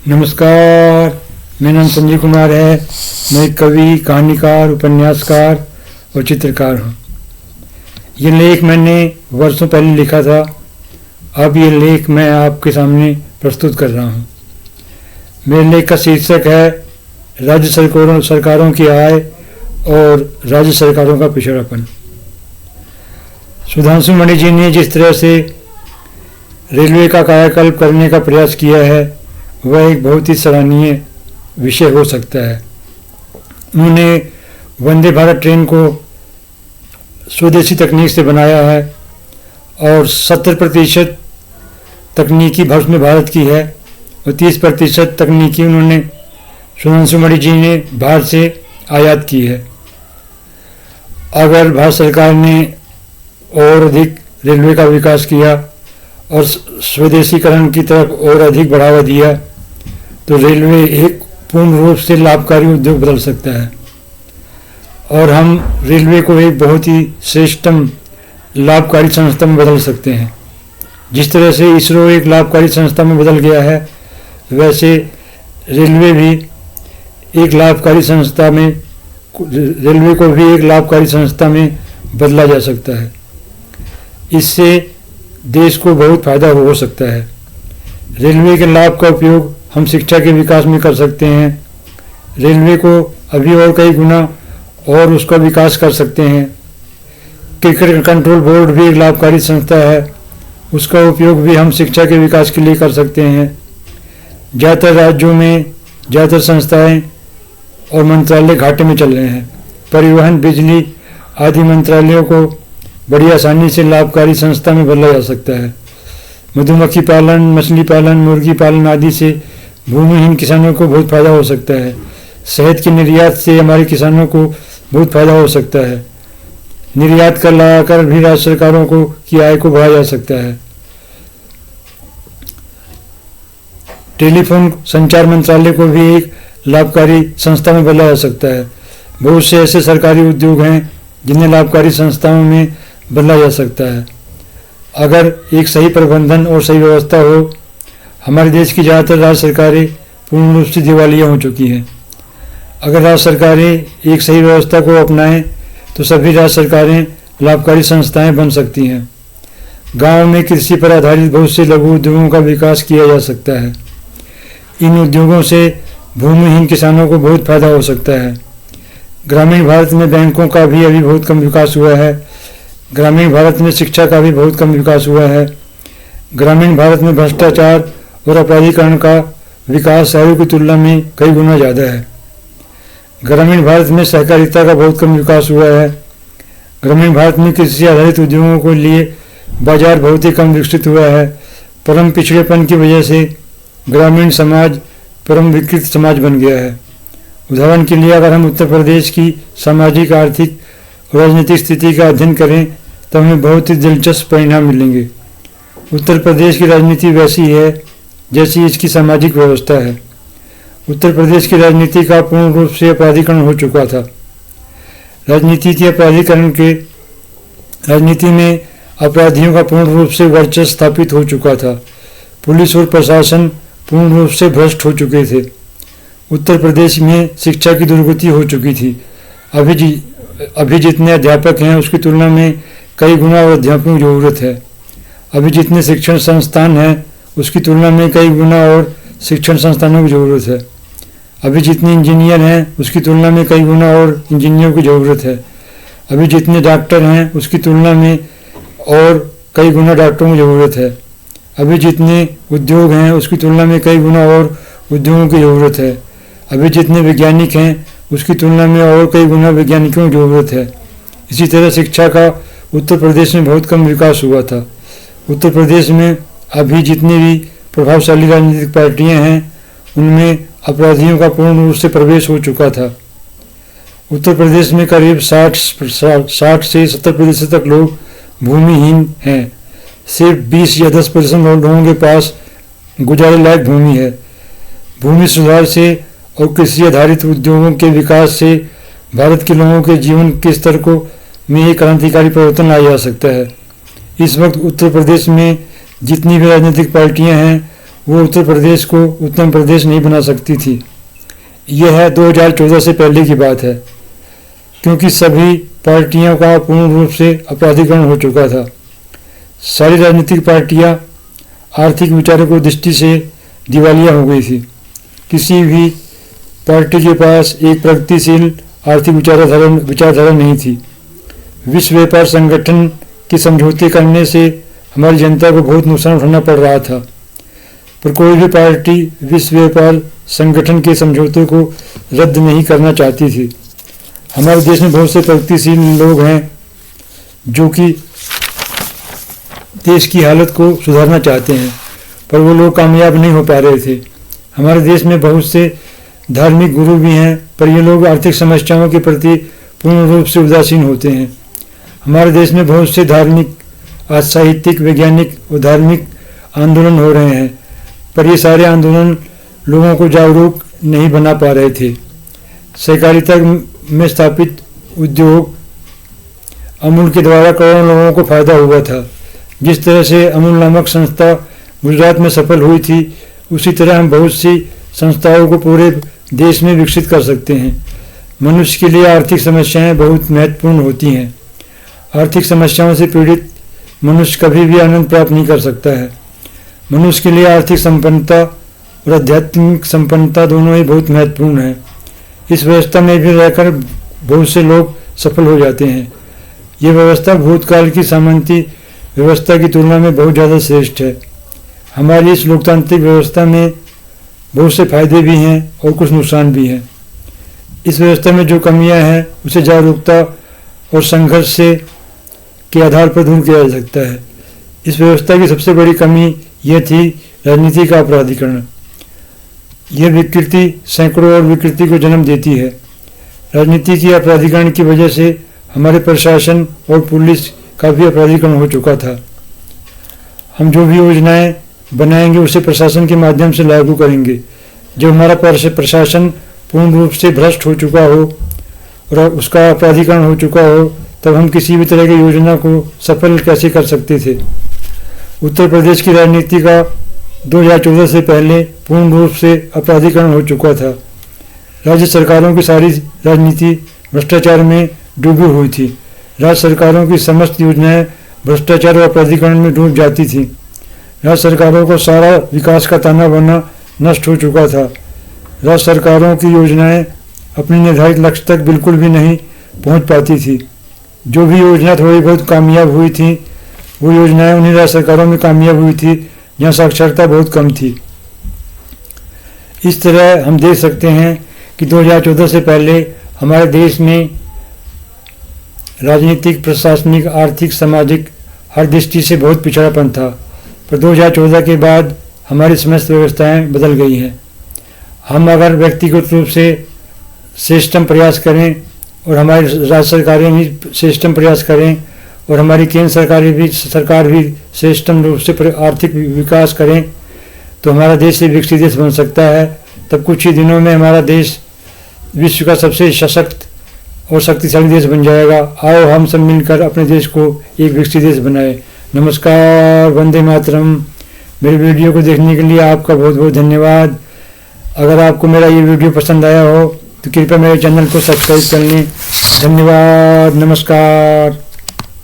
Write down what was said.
नमस्कार, मेरा नाम संजय कुमार है। मैं एक कवि, कहानीकार, उपन्यासकार और चित्रकार हूँ। ये लेख मैंने वर्षों पहले लिखा था। अब ये लेख मैं आपके सामने प्रस्तुत कर रहा हूँ। मेरे लेख का शीर्षक है राज्य सरकारों की आय और राज्य सरकारों का पिछड़ापन। सुधांशु मणि जी ने जिस तरह से रेलवे का कायाकल्प करने का प्रयास किया है वह एक बहुत ही सराहनीय विषय हो सकता है। उन्होंने वंदे भारत ट्रेन को स्वदेशी तकनीक से बनाया है और 70% तकनीकी उसमें भारत की है और 30% तकनीकी उन्होंने सुधांशु मणि जी ने बाहर से आयात की है। अगर भारत सरकार ने और अधिक रेलवे का विकास किया और स्वदेशीकरण की तरफ और अधिक बढ़ावा दिया तो रेलवे एक पूर्ण रूप से लाभकारी उद्योग बदल सकता है और हम रेलवे को एक बहुत ही श्रेष्ठतम लाभकारी संस्था में बदल सकते हैं। जिस तरह से इसरो एक लाभकारी संस्था में बदल गया है वैसे रेलवे भी एक लाभकारी संस्था में रेलवे को भी एक लाभकारी संस्था में बदला जा सकता है। इससे देश को बहुत फायदा हो सकता है। रेलवे के लाभ का उपयोग हम शिक्षा के विकास में कर सकते हैं। रेलवे को अभी और कई गुना और उसका विकास कर सकते हैं। क्रिकेट कंट्रोल बोर्ड भी एक लाभकारी संस्था है, उसका उपयोग भी हम शिक्षा के विकास के लिए कर सकते हैं। ज़्यादातर राज्यों में ज़्यादातर संस्थाएं और मंत्रालय घाटे में चल रहे हैं। परिवहन, बिजली आदि मंत्रालयों को बड़ी आसानी से लाभकारी संस्था में बदला जा सकता है। मधुमक्खी पालन, मछली पालन, मुर्गी पालन आदि से भूमिहीन किसानों को बहुत फायदा हो सकता है। शहद के निर्यात से हमारे किसानों को बहुत फायदा हो सकता है। निर्यात कर लगाकर भी राज्य सरकारों को की आय को बढ़ाया जा सकता है। टेलीफोन संचार मंत्रालय को भी एक लाभकारी संस्था में बदला जा सकता है। बहुत से ऐसे सरकारी उद्योग हैं जिन्हें लाभकारी संस्थाओं में बदला जा सकता है। अगर एक सही प्रबंधन और सही व्यवस्था हो। हमारे देश की ज़्यादातर राज्य सरकारें पूर्ण रूप से दिवालिया हो चुकी हैं। अगर राज्य सरकारें एक सही व्यवस्था को अपनाएं तो सभी राज्य सरकारें लाभकारी संस्थाएं बन सकती हैं। गांव में कृषि पर आधारित बहुत से लघु उद्योगों का विकास किया जा सकता है। इन उद्योगों से भूमिहीन किसानों को बहुत फायदा हो सकता है। ग्रामीण भारत में बैंकों का भी अभी बहुत कम विकास हुआ है। ग्रामीण भारत में शिक्षा का भी बहुत कम विकास हुआ है। ग्रामीण भारत में भ्रष्टाचार और अपराधीकरण का विकास शहरों की तुलना में कई गुना ज़्यादा है। ग्रामीण भारत में सहकारिता का बहुत कम विकास हुआ है। ग्रामीण भारत में कृषि आधारित उद्योगों के लिए बाजार बहुत ही कम विकसित हुआ है। परम पिछड़ेपन की वजह से ग्रामीण समाज परम विकृत समाज बन गया है। उदाहरण के लिए अगर हम उत्तर प्रदेश की सामाजिक, आर्थिक और राजनीतिक स्थिति का अध्ययन करें तो हमें बहुत ही दिलचस्प परिणाम मिलेंगे। उत्तर प्रदेश की राजनीति वैसी है जैसी इसकी सामाजिक व्यवस्था है। उत्तर प्रदेश की राजनीति का पूर्ण रूप से अपराधीकरण हो चुका था। राजनीति में अपराधियों का पूर्ण रूप से वर्चस्व स्थापित हो चुका था। पुलिस और प्रशासन पूर्ण रूप से भ्रष्ट हो चुके थे। उत्तर प्रदेश में शिक्षा की दुर्गति हो चुकी थी। अभी जितने अध्यापक हैं उसकी तुलना में कई गुना और अध्यापकों की जरूरत है। अभी जितने शिक्षण संस्थान हैं उसकी तुलना में कई गुना और शिक्षण संस्थानों की ज़रूरत है। अभी जितने इंजीनियर हैं उसकी तुलना में कई गुना और इंजीनियरों की ज़रूरत है। अभी जितने डॉक्टर हैं उसकी तुलना में और कई गुना डॉक्टरों की ज़रूरत है। अभी जितने उद्योग हैं उसकी तुलना में कई गुना और उद्योगों की ज़रूरत है। अभी जितने वैज्ञानिक हैं उसकी तुलना में और कई गुना वैज्ञानिकों की ज़रूरत है। इसी तरह शिक्षा का उत्तर प्रदेश में बहुत कम विकास हुआ था। उत्तर प्रदेश में अभी जितनी भी प्रभावशाली राजनीतिक पार्टियां हैं उनमें अपराधियों का पूर्ण रूप से प्रवेश हो चुका था। उत्तर प्रदेश में करीब 60 से 70% तक लोग भूमिहीन हैं। सिर्फ 20 या 10% लोगों के पास गुजारे लायक भूमि है। भूमि सुधार से और कृषि आधारित उद्योगों के विकास से भारत के लोगों के जीवन के स्तर को में एक क्रांतिकारी परिवर्तन लाया जा सकता है। इस वक्त उत्तर प्रदेश में जितनी भी राजनीतिक पार्टियां हैं वो उत्तर प्रदेश को उत्तम प्रदेश नहीं बना सकती थी। यह है 2014 से पहले की बात है, क्योंकि सभी पार्टियों का पूर्ण रूप से अपराधीकरण हो चुका था। सारी राजनीतिक पार्टियां आर्थिक विचारों की दृष्टि से दिवालिया हो गई थी। किसी भी पार्टी के पास एक प्रगतिशील आर्थिक विचारधारा नहीं थी। विश्व व्यापार संगठन के समझौते करने से हमारी जनता को बहुत नुकसान उठाना पड़ रहा था, पर कोई भी पार्टी विश्व व्यापार संगठन के समझौते को रद्द नहीं करना चाहती थी। हमारे देश में बहुत से प्रगतिशील लोग हैं जो कि देश की हालत को सुधारना चाहते हैं, पर वो लोग कामयाब नहीं हो पा रहे थे। हमारे देश में बहुत से धार्मिक गुरु भी हैं, पर ये लोग आर्थिक समस्याओं के प्रति पूर्ण रूप से उदासीन होते हैं। हमारे देश में बहुत से धार्मिक, साहित्यिक, वैज्ञानिक और धार्मिक आंदोलन हो रहे हैं, पर ये सारे आंदोलन लोगों को जागरूक नहीं बना पा रहे थे। सहकारिता में स्थापित उद्योग अमूल के द्वारा करोड़ों लोगों को फायदा हुआ था। जिस तरह से अमूल नामक संस्था गुजरात में सफल हुई थी, उसी तरह हम बहुत सी संस्थाओं को पूरे देश में विकसित कर सकते हैं। मनुष्य के लिए आर्थिक समस्याएं बहुत महत्वपूर्ण होती हैं। आर्थिक समस्याओं से पीड़ित मनुष्य कभी भी आनंद प्राप्त नहीं कर सकता है। मनुष्य के लिए आर्थिक संपन्नता और आध्यात्मिक संपन्नता दोनों ही बहुत महत्वपूर्ण है। इस व्यवस्था में भी रहकर बहुत से लोग सफल हो जाते हैं। ये व्यवस्था भूतकाल की सामंती व्यवस्था की तुलना में बहुत ज़्यादा श्रेष्ठ है। हमारी इस लोकतांत्रिक व्यवस्था में बहुत से फायदे भी हैं और कुछ नुकसान भी हैं। इस व्यवस्था में जो कमियां हैं उसे जागरूकता और संघर्ष से के आधार पर दूर किया जा सकता है। इस व्यवस्था की सबसे बड़ी कमी यह थी राजनीति का अपराधीकरण। यह विकृति सैकड़ों और विकृति को जन्म देती है। राजनीति के अपराधीकरण की वजह से हमारे प्रशासन और पुलिस का भी अपराधीकरण हो चुका था। हम जो भी योजनाएं बनाएंगे उसे प्रशासन के माध्यम से लागू करेंगे। जब हमारा प्रशासन पूर्ण रूप से भ्रष्ट हो चुका हो और उसका अपराधीकरण हो चुका हो, तब हम किसी भी तरह की योजना को सफल कैसे कर सकते थे। उत्तर प्रदेश की राजनीति का 2014 से पहले पूर्ण रूप से अपराधीकरण हो चुका था। राज्य सरकारों की सारी राजनीति भ्रष्टाचार में डूबी हुई थी। राज्य सरकारों की समस्त योजनाएं भ्रष्टाचार और अपराधीकरण में डूब जाती थी। राज्य सरकारों को सारा विकास का ताना बाना नष्ट हो चुका था। राज्य सरकारों की योजनाएं अपने निर्धारित लक्ष्य तक बिल्कुल भी नहीं पहुंच पाती थी। जो भी योजना थोड़ी बहुत कामयाब हुई थी, वो योजनाएं उन्हीं राज्य सरकारों में कामयाब हुई थी जहाँ साक्षरता बहुत कम थी। इस तरह हम देख सकते हैं कि 2014 से पहले हमारे देश में राजनीतिक, प्रशासनिक, आर्थिक, सामाजिक हर दृष्टि से बहुत पिछड़ापन था, पर 2014 के बाद हमारी समस्त व्यवस्थाएं बदल गई हैं। हम अगर व्यक्तिगत रूप से श्रेष्ठतम प्रयास करें और हमारी राज्य सरकारें भी श्रेष्ठतम प्रयास करें और हमारी केंद्र सरकार भी श्रेष्ठतम रूप से आर्थिक विकास करें, तो हमारा देश एक विकसित देश बन सकता है। तब कुछ ही दिनों में हमारा देश विश्व का सबसे सशक्त और शक्तिशाली देश बन जाएगा। आओ हम सब मिलकर अपने देश को एक विकसित देश बनाए। नमस्कार, वंदे मातरम। मेरे वीडियो को देखने के लिए आपका बहुत बहुत धन्यवाद। अगर आपको मेरा ये वीडियो पसंद आया हो तो कृपया मेरे चैनल को सब्सक्राइब कर लें। धन्यवाद, नमस्कार।